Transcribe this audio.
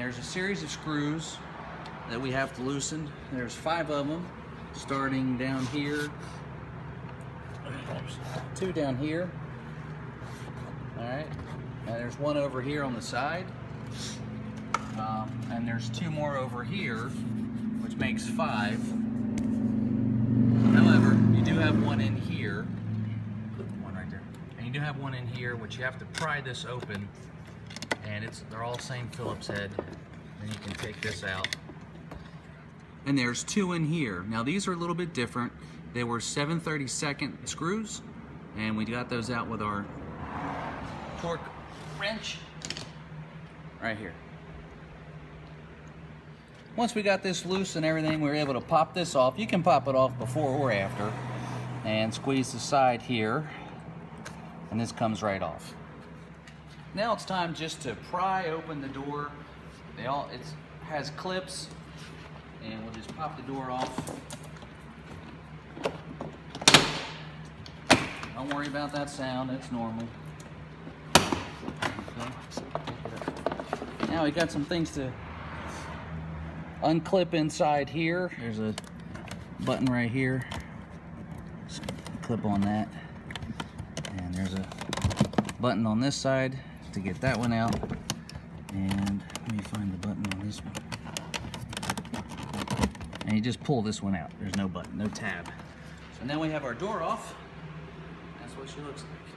There's a series of screws that we have to loosen. There's 5 of them, starting down here. There's 2 down here. All right, and there's 1 over here on the side. And there's 2 more over here, which makes 5. However, you do have 1 in here. 1 right there. And you do have 1 in here, which you have to pry this open. And they're all same Phillips head. Then you can take this out. And there's 2 in here. Now these are a little bit different. They were 7/32 screws, and we got those out with our torque wrench right here. Once we got this loose and everything, we were able to pop this off. You can pop it off before or after, and squeeze the side here, and this comes right off. Now it's time just to pry open the door. It has clips, and we'll just pop the door off. Don't worry about that sound, that's normal. Okay. Now we got some things to unclip inside here. There's a button right here. Just clip on that. And there's a button on this side to get that one out. And let me find the button on this one. And you just pull this one out. There's no button, no tab. So now we have our door off. That's what she looks like.